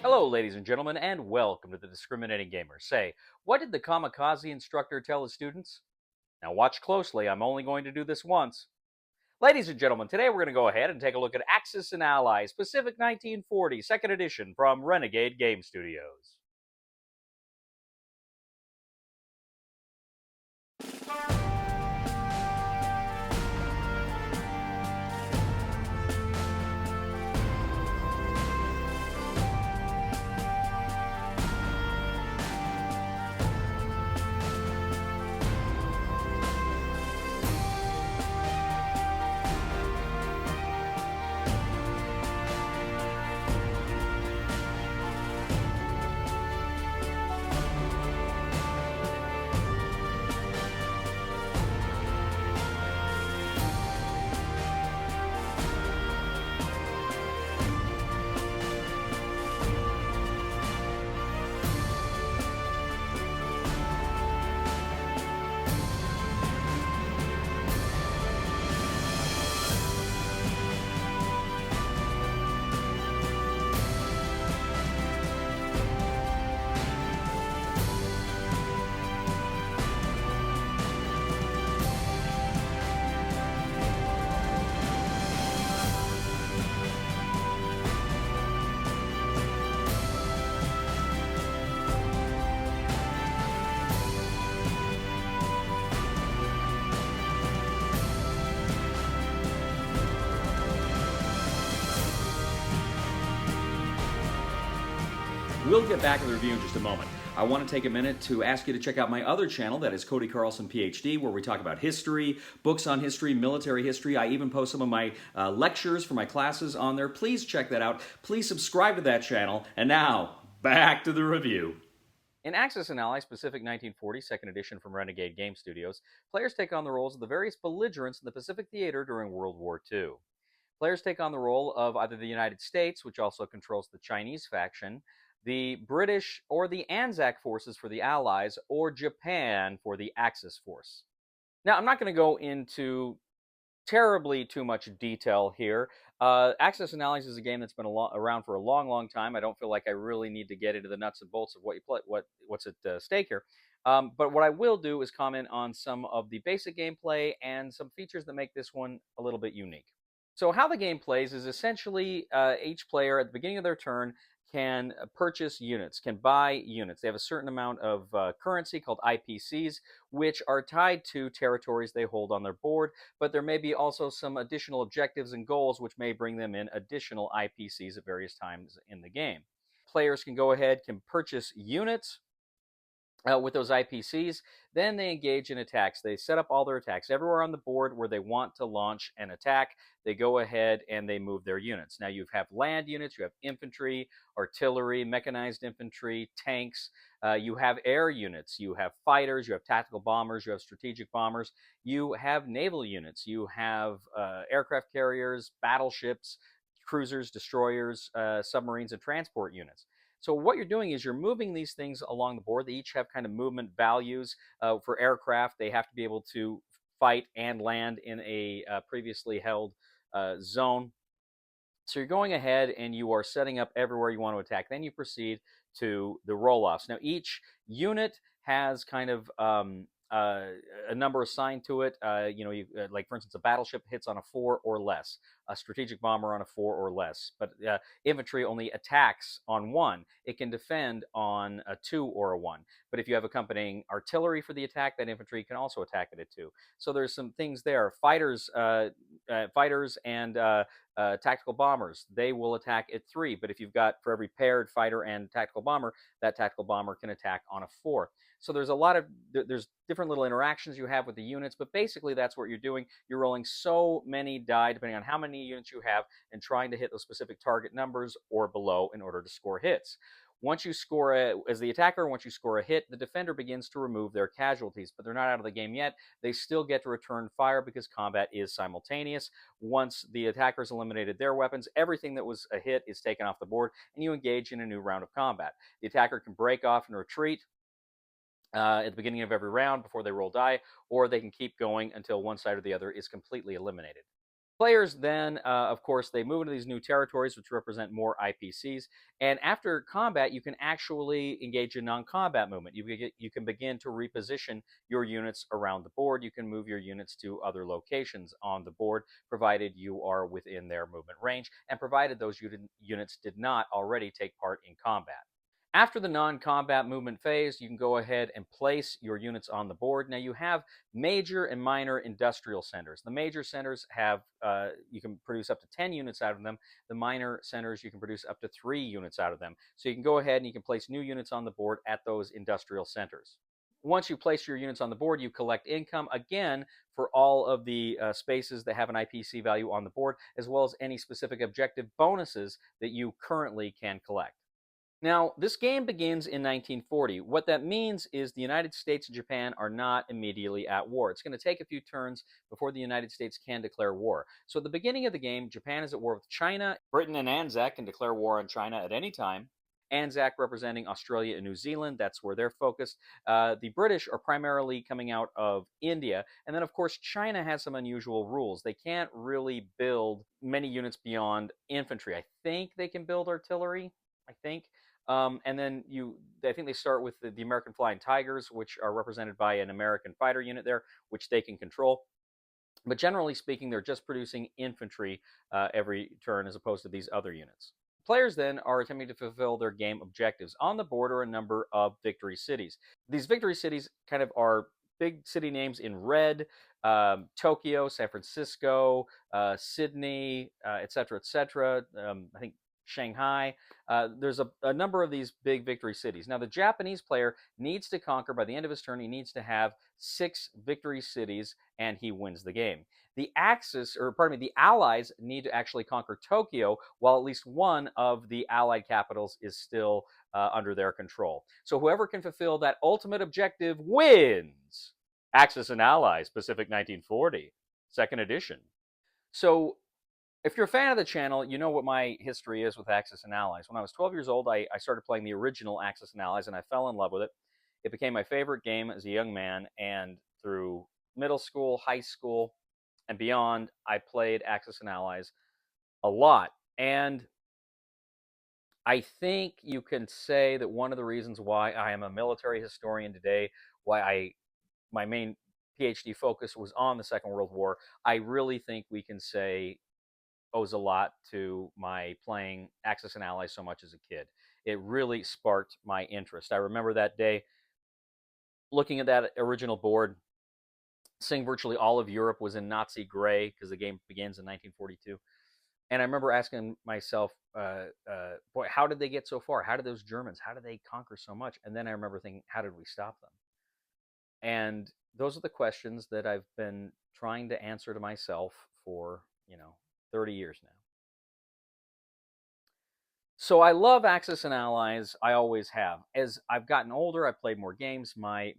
Hello, ladies and gentlemen, and welcome to the Discriminating Gamer. Say, what did the kamikaze instructor tell his students? Now, watch closely. I'm only going to do this once. Ladies and gentlemen, today we're going to go ahead and take a look at Axis and Allies Pacific 1940, second edition from Renegade Game Studios. We'll get back to the review in just a moment. I want to take a minute to ask you to check out my other channel, that is Cody Carlson, PhD, where we talk about history, books on history, military history. I even post some of my lectures for my classes on there. Please check that out. Please subscribe to that channel. And now, back to the review. In Axis and Allies Pacific 1940, second edition from Renegade Game Studios, players take on the roles of the various belligerents in the Pacific theater during World War II. Players take on the role of either the United States, which also controls the Chinese faction, the British or the Anzac forces for the Allies, or Japan for the Axis force. Now, I'm not going to go into terribly too much detail here. Axis and Allies is a game that's been around for a long, long time. I don't feel like I really need to get into the nuts and bolts of what you play, what's at stake here. But what I will do is comment on some of the basic gameplay and some features that make this one a little bit unique. So how the game plays is essentially each player at the beginning of their turn can purchase units, can buy units. They have a certain amount of currency called IPCs, which are tied to territories they hold on their board, but there may be also some additional objectives and goals which may bring them in additional IPCs at various times in the game. Players can go ahead, can purchase units, with those IPCs, then they engage in attacks. They set up all their attacks everywhere on the board where they want to launch an attack. They go ahead and they move their units. Now you have land units, you have infantry, artillery, mechanized infantry, tanks. You have air units, you have fighters, you have tactical bombers, you have strategic bombers. You have naval units, you have aircraft carriers, battleships, cruisers, destroyers, submarines, and transport units. So what you're doing is you're moving these things along the board. They each have kind of movement values. For aircraft, they have to be able to fight and land in a previously held zone. So you're going ahead and you are setting up everywhere you want to attack. Then you proceed to the roll-offs. Now each unit has kind of a number assigned to it. Like for instance, a battleship hits on a 4 or less, a strategic bomber on a 4 or less. But infantry only attacks on 1. It can defend on a 2 or a 1. But if you have accompanying artillery for the attack, that infantry can also attack it at 2. So there's some things there. Fighters and tactical bombers, they will attack at 3. But if you've got, for every paired fighter and tactical bomber, that tactical bomber can attack on a 4. So there's there's different little interactions you have with the units, but basically that's what you're doing. You're rolling so many die, depending on how many units you have, and trying to hit those specific target numbers or below in order to score hits. Once you score as the attacker, once you score a hit, the defender begins to remove their casualties, but they're not out of the game yet. They still get to return fire because combat is simultaneous. Once the attackers eliminated their weapons, everything that was a hit is taken off the board, and you engage in a new round of combat. The attacker can break off and retreat at the beginning of every round before they roll die, or they can keep going until one side or the other is completely eliminated. Players then, of course, they move into these new territories, which represent more IPCs. And after combat, you can actually engage in non-combat movement. You can begin to reposition your units around the board. You can move your units to other locations on the board, provided you are within their movement range, and provided those units did not already take part in combat. After the non-combat movement phase, you can go ahead and place your units on the board. Now you have major and minor industrial centers. The major centers have, you can produce up to 10 units out of them. The minor centers, you can produce up to 3 units out of them. So you can go ahead and you can place new units on the board at those industrial centers. Once you place your units on the board, you collect income again for all of the spaces that have an IPC value on the board, as well as any specific objective bonuses that you currently can collect. Now, this game begins in 1940. What that means is the United States and Japan are not immediately at war. It's going to take a few turns before the United States can declare war. So at the beginning of the game, Japan is at war with China. Britain and Anzac can declare war on China at any time. Anzac representing Australia and New Zealand. That's where they're focused. The British are primarily coming out of India. And then, of course, China has some unusual rules. They can't really build many units beyond infantry. I think they can build artillery. I think. And then I think they start with the American Flying Tigers, which are represented by an American fighter unit there, which they can control. But generally speaking, they're just producing infantry every turn as opposed to these other units. Players then are attempting to fulfill their game objectives. On the board are a number of victory cities. These victory cities kind of are big city names in red: Tokyo, San Francisco, Sydney, et cetera, et cetera. I think Shanghai. There's a number of these big victory cities. Now, the Japanese player needs to conquer, by the end of his turn, he needs to have 6 victory cities, and he wins the game. The Allies need to actually conquer Tokyo, while at least one of the Allied capitals is still under their control. So whoever can fulfill that ultimate objective wins. Axis and Allies, Pacific 1940, second edition. So if you're a fan of the channel, you know what my history is with Axis and Allies. When I was 12 years old, I started playing the original Axis and Allies, and I fell in love with it. It became my favorite game as a young man, and through middle school, high school, and beyond, I played Axis and Allies a lot. And I think you can say that one of the reasons why I am a military historian today, why my main PhD focus was on the Second World War, I really think we can say owes a lot to my playing Axis and Allies so much as a kid. It really sparked my interest. I remember that day looking at that original board, seeing virtually all of Europe was in Nazi gray because the game begins in 1942. And I remember asking myself, boy, how did they get so far? How did those Germans, how did they conquer so much? And then I remember thinking, how did we stop them? And those are the questions that I've been trying to answer to myself for, 30 years now. So I love Axis and Allies. I always have. As I've gotten older, I've played more games. My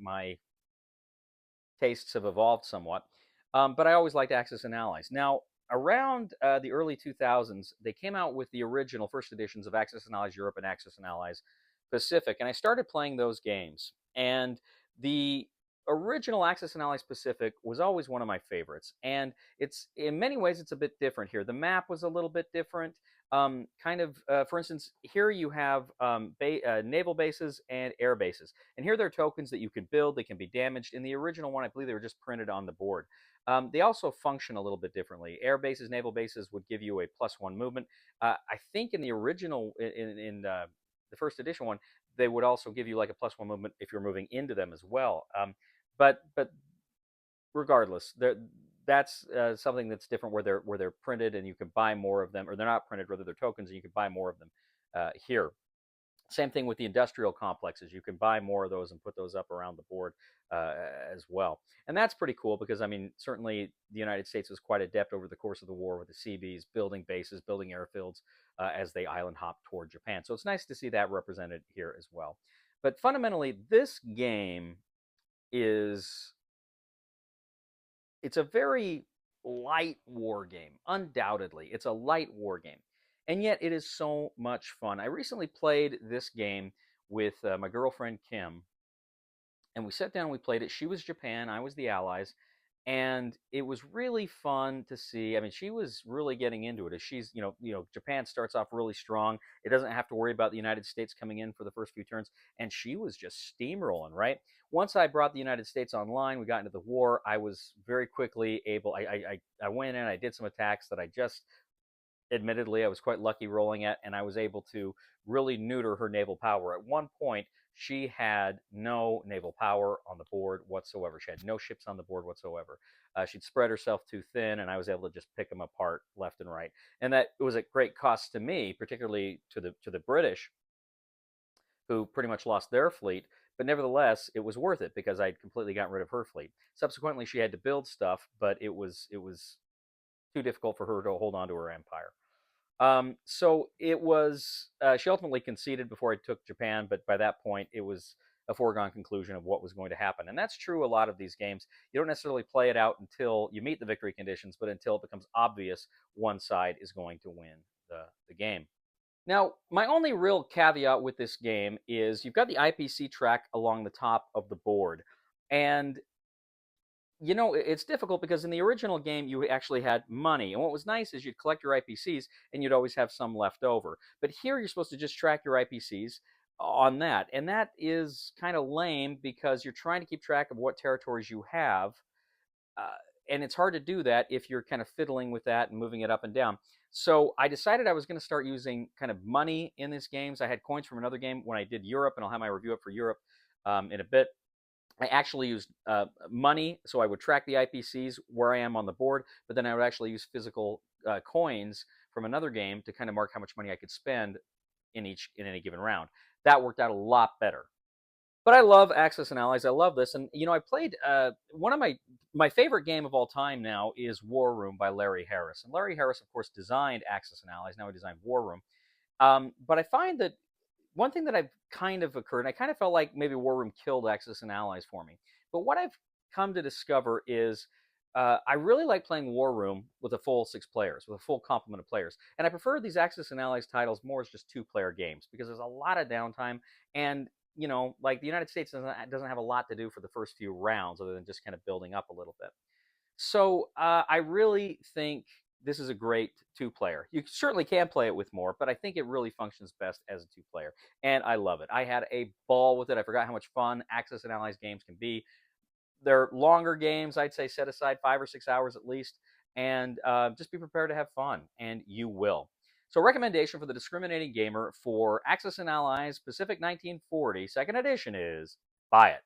tastes have evolved somewhat, but I always liked Axis and Allies. Now, around the early 2000s, they came out with the original first editions of Axis and Allies Europe and Axis and Allies Pacific, and I started playing those games. And the original Axis and Allies Pacific was always one of my favorites, and it's in many ways it's a bit different here. The map was a little bit different. For instance, here you have naval bases and air bases, and here there are tokens that you can build. They can be damaged. In the original one, I believe they were just printed on the board. They also function a little bit differently. Air bases, naval bases would give you a +1 movement. I think in the original, in the first edition one, they would also give you like a +1 movement if you're moving into them as well. But regardless, that's something that's different where they're printed and you can buy more of them, or they're not printed, rather they're tokens and you can buy more of them here. Same thing with the industrial complexes. You can buy more of those and put those up around the board as well. And that's pretty cool because, I mean, certainly the United States was quite adept over the course of the war with the Seabees, building bases, building airfields as they island hop toward Japan. So it's nice to see that represented here as well. But fundamentally, this game it's a very light war game. Undoubtedly, it's a light war game. And yet it is so much fun. I recently played this game with my girlfriend Kim, and we sat down and we played it. She was Japan, I was the Allies, and it was really fun to see. I mean, she was really getting into it. As she's, Japan starts off really strong. It doesn't have to worry about the United States coming in for the first few turns, and she was just steamrolling. Right. Once I brought the United States online, we got into the war. I was very quickly able. I went in. I did some attacks that I just admittedly, I was quite lucky rolling at, and I was able to really neuter her naval power. At one point, she had no naval power on the board whatsoever. She had no ships on the board whatsoever. She'd spread herself too thin, and I was able to just pick them apart left and right. And that was at great cost to me, particularly to the British, who pretty much lost their fleet. But nevertheless, it was worth it because I'd completely gotten rid of her fleet. Subsequently, she had to build stuff, but it was too difficult for her to hold on to her empire. So it was. She ultimately conceded before I took Japan, but by that point, it was a foregone conclusion of what was going to happen. And that's true a lot of these games. You don't necessarily play it out until you meet the victory conditions, but until it becomes obvious one side is going to win the game. Now, my only real caveat with this game is you've got the IPC track along the top of the board. And it's difficult because in the original game, you actually had money. And what was nice is you'd collect your IPCs and you'd always have some left over. But here, you're supposed to just track your IPCs on that. And that is kind of lame because you're trying to keep track of what territories you have. Uh, and it's hard to do that if you're kind of fiddling with that and moving it up and down. So I decided I was going to start using kind of money in these games. I had coins from another game when I did Europe, and I'll have my review up for Europe in a bit. I actually used money, so I would track the IPCs where I am on the board, but then I would actually use physical coins from another game to kind of mark how much money I could spend in any given round. That worked out a lot better. But I love Axis and Allies. I love this, and I played one of my favorite game of all time now is War Room by Larry Harris, and Larry Harris, of course, designed Axis and Allies. Now he designed War Room, but I find that one thing that I've kind of occurred, and I kind of felt like maybe War Room killed Axis and Allies for me. But what I've come to discover is I really like playing War Room with a full 6 players, with a full complement of players. And I prefer these Axis and Allies titles more as just 2-player games because there's a lot of downtime. And, like the United States doesn't have a lot to do for the first few rounds other than just kind of building up a little bit. So I really think this is a great 2-player. You certainly can play it with more, but I think it really functions best as a 2-player. And I love it. I had a ball with it. I forgot how much fun Axis and Allies games can be. They're longer games. I'd say set aside 5 or 6 hours at least. And just be prepared to have fun. And you will. So recommendation for the discriminating gamer for Axis and Allies Pacific 1940 2nd edition is buy it.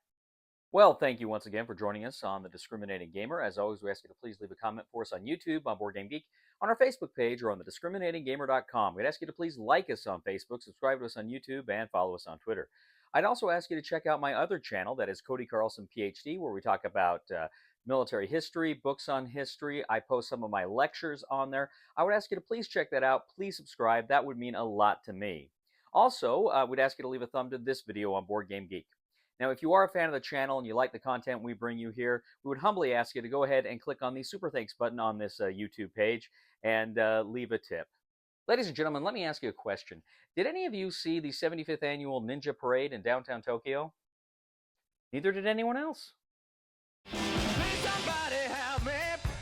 Well, thank you once again for joining us on The Discriminating Gamer. As always, we ask you to please leave a comment for us on YouTube, on Board Game Geek, on our Facebook page, or on thediscriminatinggamer.com. We'd ask you to please like us on Facebook, subscribe to us on YouTube, and follow us on Twitter. I'd also ask you to check out my other channel, that is Cody Carlson, PhD, where we talk about military history, books on history. I post some of my lectures on there. I would ask you to please check that out. Please subscribe. That would mean a lot to me. Also, we'd ask you to leave a thumb to this video on Board Game Geek. Now, if you are a fan of the channel and you like the content we bring you here, we would humbly ask you to go ahead and click on the Super Thanks button on this YouTube page and leave a tip. Ladies and gentlemen, let me ask you a question. Did any of you see the 75th Annual Ninja Parade in downtown Tokyo? Neither did anyone else. Please somebody help me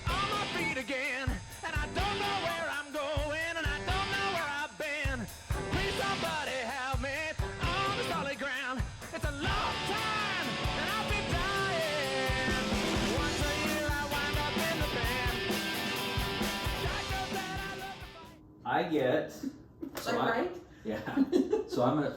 on my feet again, and I don't know where I'm going, and I don't know where I've been. Please somebody help me on the solid ground. It's a long time, and I'll be dying. Once a year I wind up in the band. I get. Is that right? Yeah. So I'm gonna